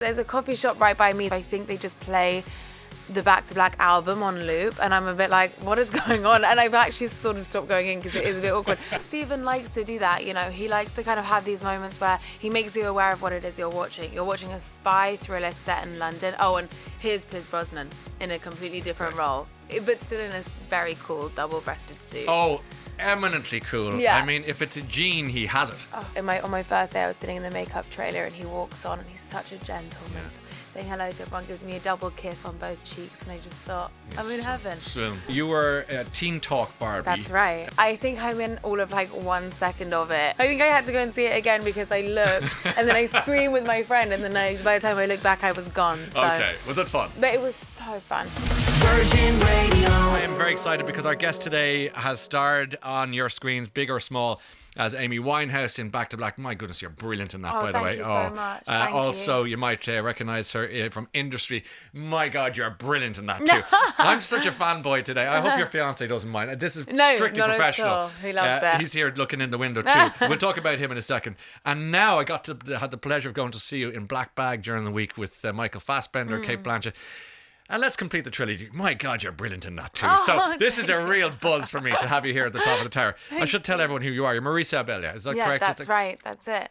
There's a coffee shop right by me. I think they just play the Back to Black album on loop, and I'm a bit like, what is going on? And I've actually sort of stopped going in because it is a bit awkward. Steven likes to do that, you know. He likes to kind of have these moments where he makes you aware of what it is you're watching. You're watching a spy thriller set in London. Oh, and here's Pierce Brosnan in a completely different role, but still in a very cool double-breasted suit. Oh, eminently cool. Yeah. I mean, if it's a gene, he has it. Oh, on my first day, I was sitting in the makeup trailer, and he walks on, and he's such a gentleman. So saying hello to everyone, gives me a double kiss on both cheeks, and I just thought, I'm in heaven. Swoon. You were Teen Talk Barbie. That's right. I think I'm in all of like 1 second of it. I think I had to go and see it again because I looked, and then I screamed with my friend, and then by the time I looked back, I was gone. So. Okay, was it fun? But it was so fun. Virgin Radio. I am very excited because our guest today has starred on your screens, big or small, as Amy Winehouse in Back to Black. My goodness, you're brilliant in that, by the way. Thank you so much. Also, you might recognise her from industry. My God, you're brilliant in that too. I'm such a fanboy today. I hope your fiancé doesn't mind. This is strictly not professional. At all. He loves it. He's here looking in the window too. We'll talk about him in a second. And now I had the pleasure of going to see you in Black Bag during the week with Michael Fassbender, Cate Blanchett. And let's complete the trilogy. My God, you're brilliant in that too. So this is a real buzz for me to have you here at the top of the tower. I should tell everyone who you are. You're Marisa Abela. Is that correct? Yeah, that's right. That's it.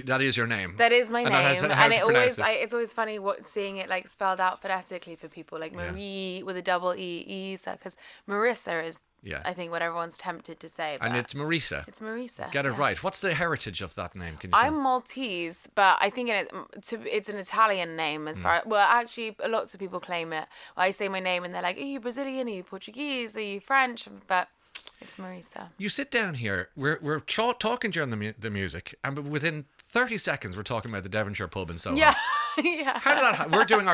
That is your name. That is my name, and it's always funny seeing it like spelled out phonetically for people, like Marie with a double E, because Marisa is, I think, what everyone's tempted to say. And it's Marisa. It's Marisa. Get it right. What's the heritage of that name? Can you I'm Maltese, but I think it's an Italian name as far. Well, actually, lots of people claim it. I say my name, and they're like, "Are you Brazilian? Are you Portuguese? Are you French?" But it's Marisa. You sit down here. We're talking during the music, and within 30 seconds, we're talking about the Devonshire pub and so on. Yeah. How did that happen? We're doing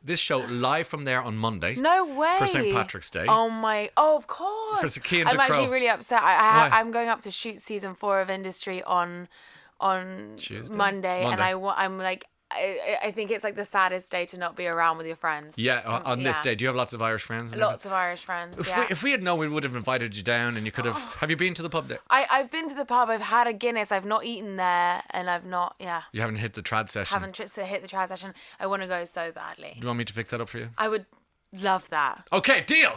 this show live from there on Monday. No way. For St. Patrick's Day. Oh, of course. For Cate I'm actually really upset. I'm going up to shoot season 4 of Industry on Tuesday? Monday, and I'm like, I think it's like the saddest day to not be around with your friends. Yeah, on this day. Do you have lots of Irish friends? Lots of Irish friends, If we had known, we would have invited you down and you could have... Have you been to the pub there? I've been to the pub. I've had a Guinness. I've not eaten there, and I've not, You haven't hit the trad session? Haven't hit the trad session. I want to go so badly. Do you want me to fix that up for you? I would love that. Okay, deal.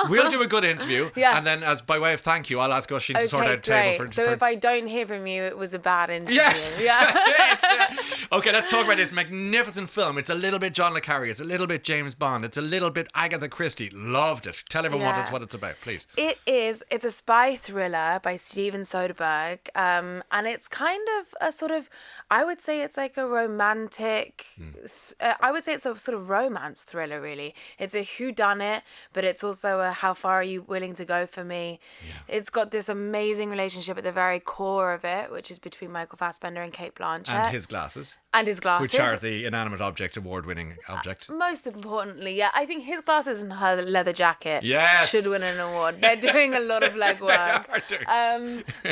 We'll do a good interview. Yeah. And then, as by way of thank you, I'll ask Oisin to sort out a table for... So if I don't hear from you, it was a bad interview. Yeah. Yes. Okay, let's talk about this magnificent film. It's a little bit John le Carré. It's a little bit James Bond. It's a little bit Agatha Christie. Loved it. Tell everyone what it's about, please. It's a spy thriller by Steven Soderbergh. And it's kind of a sort of, I would say it's like a romantic, I would say it's a sort of romance thriller, really. It's a whodunit, but it's also a how far are you willing to go for me? Yeah. It's got this amazing relationship at the very core of it, which is between Michael Fassbender and Cate Blanchett. And his glasses. Which are the Inanimate Object award-winning object. Most importantly, I think his glasses and her leather jacket should win an award. They're doing a lot of legwork.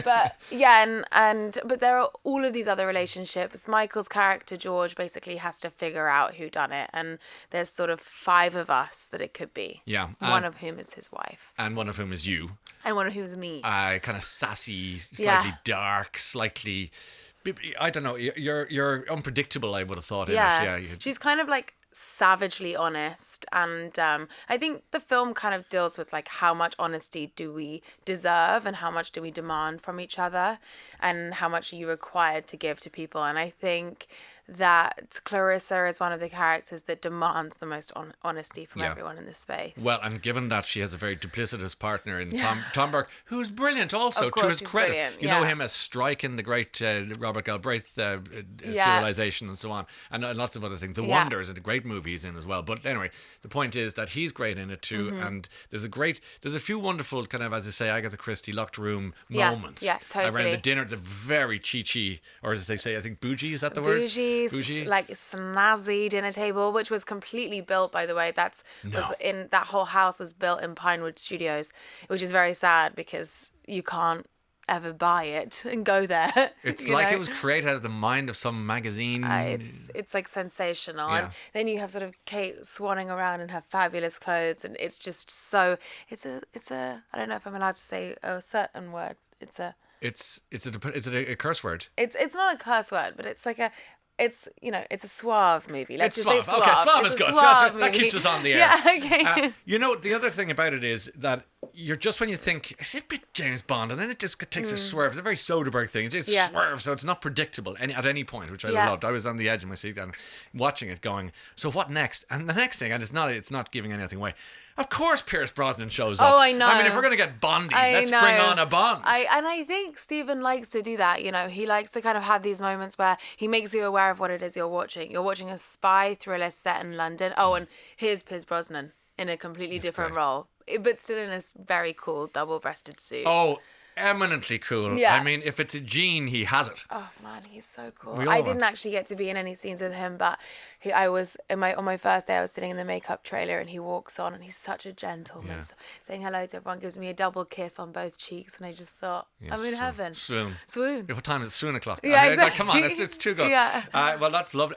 But there are all of these other relationships. Michael's character, George, basically has to figure out who done it, and there's sort of 5 of us that it could be. Yeah. One of whom is his wife. And one of whom is you. And one of whom is me. Kind of sassy, slightly dark, slightly... I don't know. You're unpredictable, I would have thought. Yeah. She's kind of like savagely honest, and I think the film kind of deals with like how much honesty do we deserve and how much do we demand from each other and how much are you required to give to people. And I think that Clarissa is one of the characters that demands the most honesty from everyone in this space. Well, and given that she has a very duplicitous partner in Tom Burke, who's brilliant also, to his credit. Brilliant. You know him as Strike in the great Robert Galbraith serialization and so on, and lots of other things. The Wonder is a great movie he's in as well. But anyway, the point is that he's great in it too, and there's a few wonderful kind of, as I say, Agatha Christie locked room moments. Yeah, totally. Around the dinner, the very chi-chi, or as they say, I think bougie, is that the word? Bougie, like snazzy dinner table, which was completely built, by the way. That whole house was built in Pinewood Studios, which is very sad because you can't ever buy it and go there. It's like it was created out of the mind of some magazine. It's like sensational. And then you have sort of Cate swanning around in her fabulous clothes, and it's just so it's a I don't know if I'm allowed to say a certain word. It's a curse word. It's not a curse word, but it's like it's a suave movie. Let's It's just suave. say suave. Okay, suave It's is a good. suave So that movie. keeps us on the air. Yeah, okay. The other thing about it is that you're just when you think it's a bit James Bond, and then it just takes a swerve. It's a very Soderbergh thing. It just swerves, so it's not predictable at any point, which I loved. I was on the edge of my seat and watching it, going, "So what next?" And the next thing, and it's not giving anything away. Of course, Pierce Brosnan shows up. Oh, I know. I mean, if we're going to get Bondy, let's bring on a Bond. And I think Steven likes to do that. He likes to kind of have these moments where he makes you aware of what it is you're watching. You're watching a spy thriller set in London. Oh, and here's Pierce Brosnan in a completely different role, but still in a very cool double-breasted suit. Oh, eminently cool. Yeah. I mean, if it's a gene, he has it. Oh man, he's so cool. We all I want. didn't actually get to be in any scenes with him, but I was on my first day. I was sitting in the makeup trailer, and he walks on, and he's such a gentleman, so saying hello to everyone, gives me a double kiss on both cheeks, and I just thought, I'm in heaven. Swoon. Yeah, What time is it? Swoon o'clock. Yeah, I mean, exactly. Come on, it's too good. Yeah. Well, that's lovely.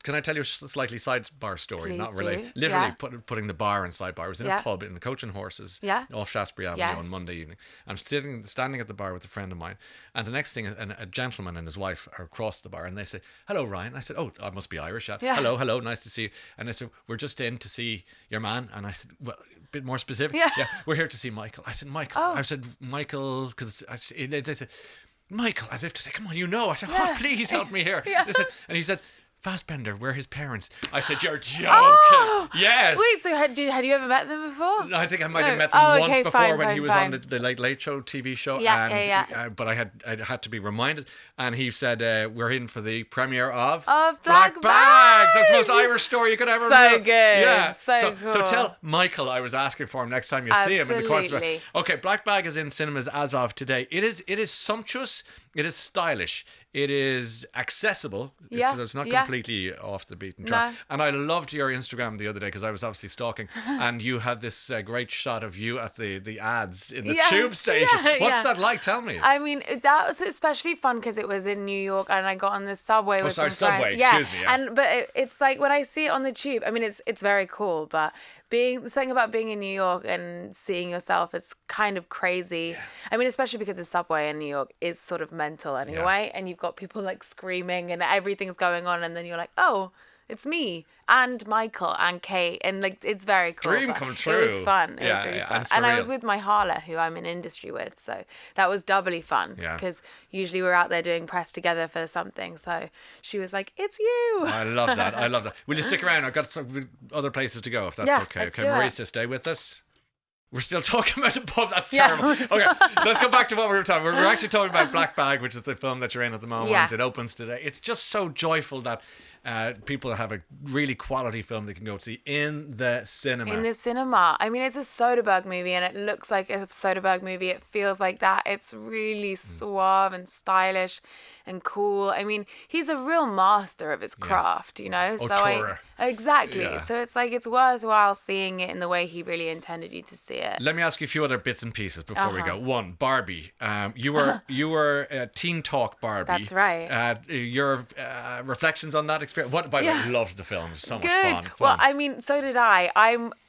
Can I tell you a slightly sidebar story? Please Not do. really. Literally Yeah. putting the bar in sidebar. I was in a pub in the Coach and Horses off Shaftesbury Avenue on Monday evening. I'm standing at the bar with a friend of mine, and the next thing is a gentleman and his wife are across the bar, and they say, "Hello, Ryan." I said, "Oh, I must be Irish." Yeah. Hello, nice to see you. And they said, "We're just in to see your man." And I said, "Well, a bit more specific." Yeah, we're here to see Michael. I said, "Michael." I said, "Michael," because they said, "Michael," as if to say, "Come on, you know." I said, "Oh, please help me here." They said, and he said, "Fassbender, we're his parents." I said, "You're joking." Oh! Yes. Wait, so had you ever met them before? I think I might have met them once before fine, when he was on fine. the Late Late Show TV show. Yeah. But I had to be reminded, and he said, "We're in for the premiere of Black Bags." That's the most Bags. Irish story you could ever. So remember. good. Yeah. So cool. So tell Michael I was asking for him next time you see him in the course. Absolutely. Okay, Black Bag is in cinemas as of today. It is sumptuous. It is stylish. It is accessible. It's not completely off the beaten track. No. And I loved your Instagram the other day because I was obviously stalking, and you had this great shot of you at the ads in the tube station. What's that like? Tell me. I mean, that was especially fun because it was in New York, and I got on the subway with some subway. friends. Yeah. Excuse me. Yeah. But it's like when I see it on the tube. I mean, it's very cool, but something about being in New York and seeing yourself is kind of crazy. Yeah. I mean, especially because the subway in New York is sort of mental anyway, and you've got people like screaming and everything's going on, and then you're like, oh, it's me and Michael and Cate, and like it's very cool. Dream come true. It was fun. It was really fun. And I was surreal. with my Harla, who I'm in industry with, so that was doubly fun because usually we're out there doing press together for something. So she was like, "It's you." I love that. Will you stick around? I've got some other places to go if that's okay. Let's Okay, do it. Marisa, stay with us. We're still talking about the pub. That's terrible. Okay, let's go back to what we were talking about. We're actually talking about Black Bag, which is the film that you're in at the moment. Yeah. It opens today. It's just so joyful that people have a really quality film they can go see in the cinema. In the cinema. I mean, it's a Soderbergh movie, and it looks like a Soderbergh movie. It feels like that. It's really suave and stylish and cool. I mean, he's a real master of his craft, you know? Auteur. Exactly. Yeah. So it's like it's worthwhile seeing it in the way he really intended you to see it. Let me ask you a few other bits and pieces before we go. One, Barbie. You were Teen Talk Barbie. That's right. Your reflections on that experience. What? By the way, I loved the film. It's so much fun. Well, I mean, so did I.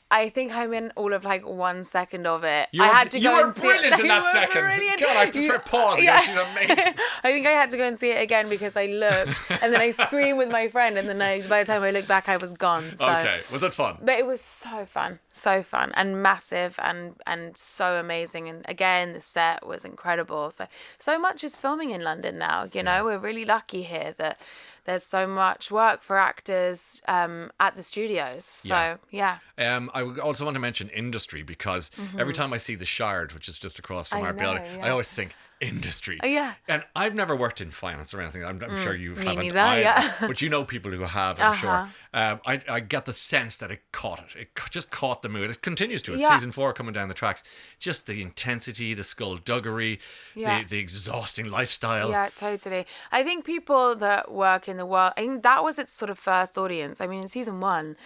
I think I'm in all of like 1 second of it. You I were, had to you go were and see brilliant it. in that second. Brilliant. God, I prefer pause because she's amazing. I think I had to go and see it again because I looked and then I screamed with my friend, and then by the time I looked back, I was gone. So. Okay, was it fun? But it was so fun and massive and so amazing. And again, the set was incredible. So much is filming in London now. You know, we're really lucky here that there's so much work for actors at the studios. So, yeah. I also want to mention industry because every time I see the Shard, which is just across from our building, I always think industry. Yeah. And I've never worked in finance or anything. I'm sure you haven't neither, either, but you know people who have, I'm sure. I get the sense that it caught it. It just caught the mood. It continues to. It's season 4 coming down the tracks. Just the intensity, the skullduggery, the exhausting lifestyle. Yeah, totally. I think people that work in the world, I think that was its sort of first audience. I mean, in season 1,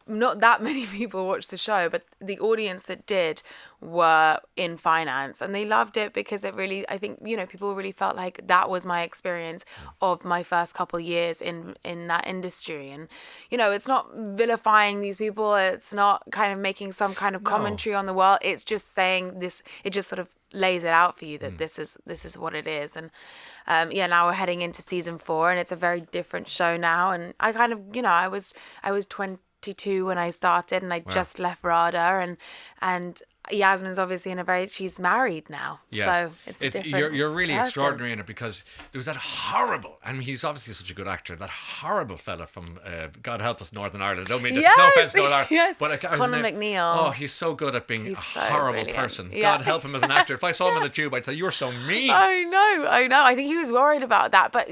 not that many people watched the show, but the audience that did were in finance, and they loved it because it really, I think, you know, people really felt like that was my experience of my first couple years in that industry. And, you know, it's not vilifying these people. It's not kind of making some kind of commentary on the world. It's just saying this, it just sort of lays it out for you that this is what it is. And now we're heading into season 4, and it's a very different show now. And I kind of, I was 22 when I started, and I just left RADA, and Yasmin's obviously she's married now. Yes. So it's a different you're really person. extraordinary in it, because there was that horrible, he's obviously such a good actor, that horrible fella from God help us, Northern Ireland. I don't mean Yes, no offense to Northern Ireland, yes. but Conor McNeil. Oh, he's so good at being a so horrible brilliant. person. Yeah. God help him as an actor. If I saw him in the tube, I'd say, you're so mean. I know. I think he was worried about that, but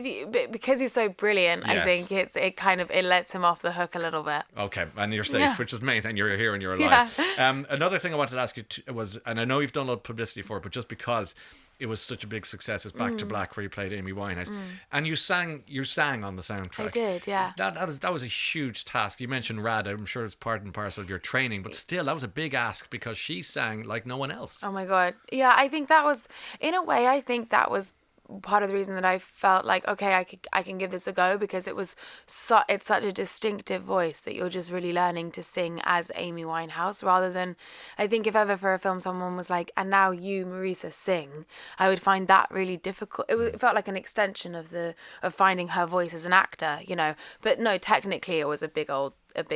because he's so brilliant, Yes. I think it lets him off the hook a little bit. Okay, and you're safe, Yeah. which is the main thing. You're here and you're alive. Yeah. Another thing I wanted to ask you was, and I know you've done a lot of publicity for it, but just because it was such a big success, it's Back to Black, where you played Amy Winehouse, and you sang on the soundtrack. I did, yeah. That was a huge task. You mentioned RADA. I'm sure it's part and parcel of your training, but still, that was a big ask, because she sang like no one else. Oh my God. Yeah, I think that was, in a way, part of the reason that I felt like, okay, I can give this a go, because it's such a distinctive voice that you're just really learning to sing as Amy Winehouse, rather than, I think if ever for a film someone was like, and now you, Marisa, sing, I would find that really difficult. It felt like an extension of finding her voice as an actor, but no, technically it was a big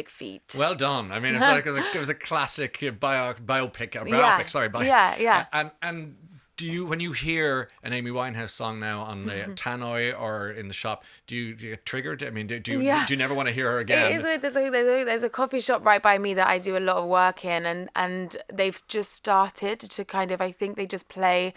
feat. Well done. I mean, it's like it was a classic biopic. Yeah. And do you, when you hear an Amy Winehouse song now on the tannoy or in the shop, do you get triggered? I mean, do you never want to hear her again? It is weird. There's a coffee shop right by me that I do a lot of work in, and they've just started to kind of, I think they just play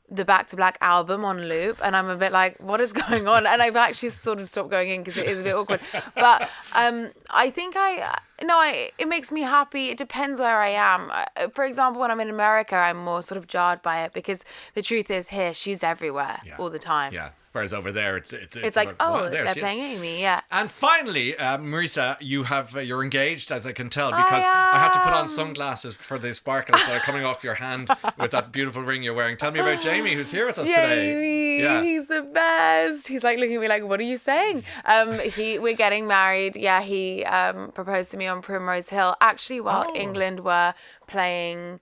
the Back to Black album on loop, and I'm a bit like, what is going on? And I've actually sort of stopped going in because it is a bit awkward. But I think it makes me happy. It depends where I am. For example, when I'm in America, I'm more sort of jarred by it, because the truth is, here she's everywhere all the time. Yeah. Whereas over there, it's like, wow, they're playing Amy, yeah. And finally, Marisa, you're engaged, as I can tell, because I had to put on sunglasses for the sparkles that are coming off your hand with that beautiful ring you're wearing. Tell me about Jamie, who's here with us today. Yeah, he's the best. He's like looking at me like, what are you saying? We're getting married. Yeah, he proposed to me on Primrose Hill, actually, while England were playing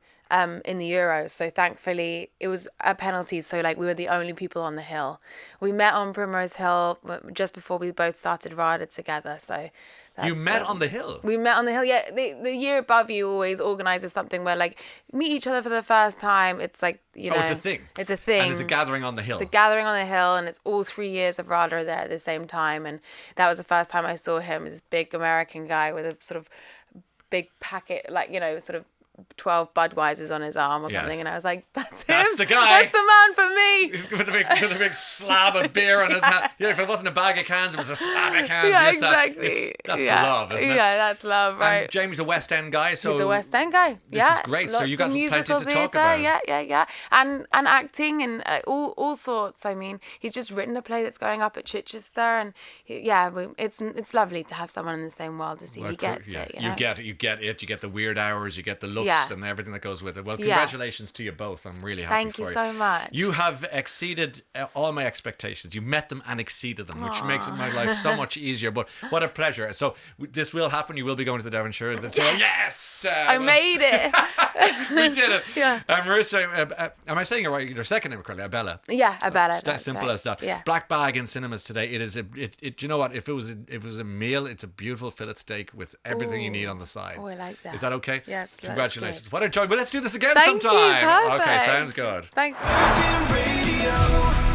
in the Euros. So thankfully it was a penalty, so like we were the only people on the hill. We met on Primrose Hill just before we both started RADA together. So you met on the hill? We met on the hill, yeah. The year above you always organises something where like meet each other for the first time. It's like, it's a thing. It's a thing. And it's a gathering on the hill. It's a gathering on the hill, and it's all 3 years of RADA there at the same time. And that was the first time I saw him, this big American guy with a sort of big packet, like, sort of 12 Budweisers on his arm or something, and I was like, that's the guy. That's the man for me. He's with a big slab of beer on his hand. Yeah, if it wasn't a bag of cans, it was a slab of cans. Yeah, yes, exactly. That's love, isn't it? Yeah, that's love, right? And Jamie's a West End guy, so he's a West End guy. This is great. So you got plenty to talk about. Yeah. And acting and all sorts. I mean, he's just written a play that's going up at Chichester, and it's lovely to have someone in the same world as you. He gets it. You get it. You get the weird hours. You get the looks and everything that goes with it. Well, congratulations to you both. I'm really happy Thank you so much. You have exceeded all my expectations. You met them and exceeded them, which makes my life so much easier. But what a pleasure. So this will happen. You will be going to the Devonshire. Yes! I made it. We did it. Yeah. Marisa, am I saying it right? Your second name correctly, Abela. Yeah, Abela. Simple as that. Yeah. Black Bag in cinemas today. It is you know what? If it was a meal, it's a beautiful fillet steak with everything you need on the sides. Oh, I like that. Is that okay? Yes. Congratulations. What a joy. Well, let's do this again Thank sometime. you, perfect. Okay, sounds good. Thanks. Virgin Radio.